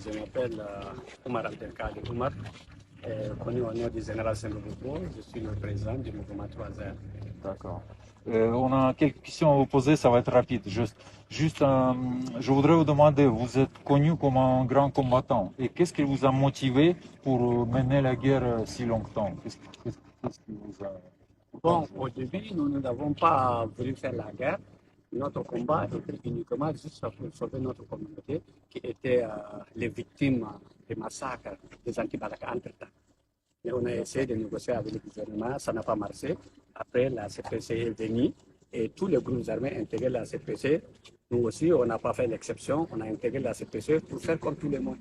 Je m'appelle Omar Abdelkader Omar, connu au nom du général Saint-Louboukou. Je suis le président du mouvement 3R. D'accord. On a quelques questions à vous poser, ça va être rapide. Je voudrais vous demander, vous êtes connu comme un grand combattant. Et qu'est-ce qui vous a motivé pour mener la guerre si longtemps? Qu'est-ce qui vous a... Bon, au début, nous n'avons pas voulu faire la guerre. Notre combat était uniquement juste pour sauver notre communauté qui était les victimes des massacres des anti-Balaka entre-temps. Mais on a essayé de négocier avec le gouvernement, ça n'a pas marché. Après, la CPC est venue et tous les groupes armés intégrés la CPC. Nous aussi, on n'a pas fait l'exception, on a intégré la CPC pour faire comme tout le monde.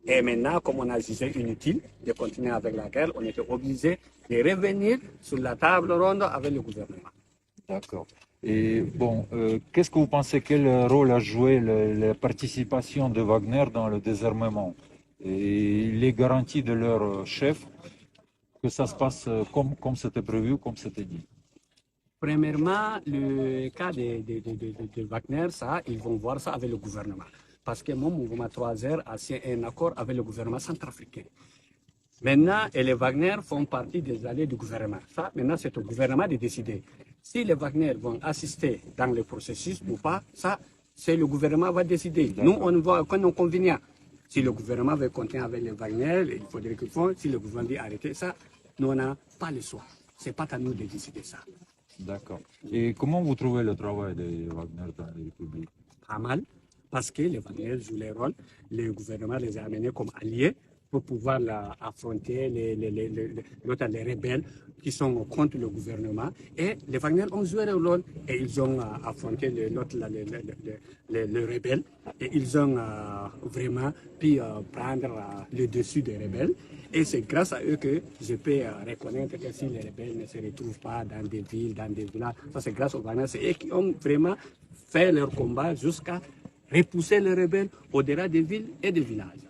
Et maintenant, comme on a jugé inutile de continuer avec la guerre, on était obligé de revenir sur la table ronde avec le gouvernement. D'accord. Et bon, qu'est-ce que vous pensez, quel rôle a joué la participation de Wagner dans le désarmement et les garanties de leur chef que ça se passe comme c'était prévu, comme c'était dit? Premièrement, le cas de Wagner, ça, ils vont voir ça avec le gouvernement. Parce que mon mouvement 3R a signé un accord avec le gouvernement centrafricain. Maintenant, et les Wagner font partie des alliés du gouvernement. Ça, maintenant, c'est au gouvernement de décider. Si les Wagner vont assister dans le processus ou pas, ça, c'est le gouvernement qui va décider. Nous, on voit quand on convient. Si le gouvernement veut continuer avec les Wagner, il faudrait qu'ils font. Si le gouvernement dit arrêter ça, nous, on n'a pas le choix. Ce n'est pas à nous de décider ça. D'accord. Et comment vous trouvez le travail de Wagner dans la République? Pas mal, parce que les Wagner jouent les rôles. Le gouvernement les a amenés comme alliés pour pouvoir affronter les rebelles qui sont contre le gouvernement. Et les Wagner ont joué leur rôle et ils ont affronté les rebelles et ils ont vraiment pu prendre le dessus des rebelles. Et c'est grâce à eux que je peux reconnaître que si les rebelles ne se retrouvent pas dans des villes, dans des villages, ça c'est grâce aux Wagner. C'est eux qui ont vraiment fait leur combat jusqu'à repousser les rebelles au-delà des villes et des villages.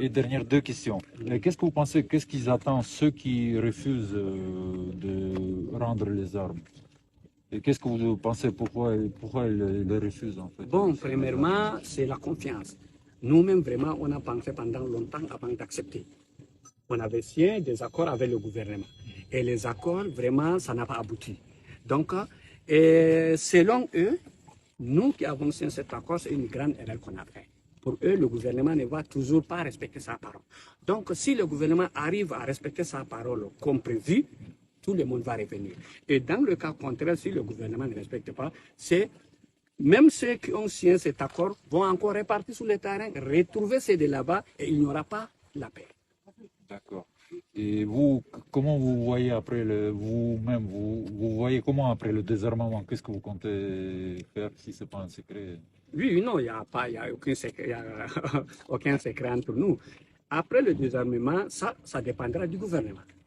Et dernière deux questions. Qu'est-ce que vous pensez, qu'est-ce qu'ils attendent, ceux qui refusent de rendre les armes? Et qu'est-ce que vous pensez, pourquoi ils les refusent en fait? Bon, premièrement, c'est la confiance. Nous-mêmes, vraiment, on a pensé pendant longtemps avant d'accepter. On avait signé des accords avec le gouvernement. Et les accords, vraiment, ça n'a pas abouti. Donc, selon eux, nous qui avons signé cet accord, c'est une grande erreur qu'on a faite. Pour eux, le gouvernement ne va toujours pas respecter sa parole. Donc, si le gouvernement arrive à respecter sa parole comme prévu, tout le monde va revenir. Et dans le cas contraire, si le gouvernement ne respecte pas, c'est même ceux qui ont signé cet accord vont encore repartir sur le terrain, retrouver ceux de là-bas et il n'y aura pas la paix. D'accord. Et vous, comment vous voyez après vous-même, vous voyez comment après le désarmement? Qu'est-ce que vous comptez faire si ce n'est pas un secret? Oui, non, il n'y a aucun secret entre nous. Après le désarmement, ça dépendra du gouvernement.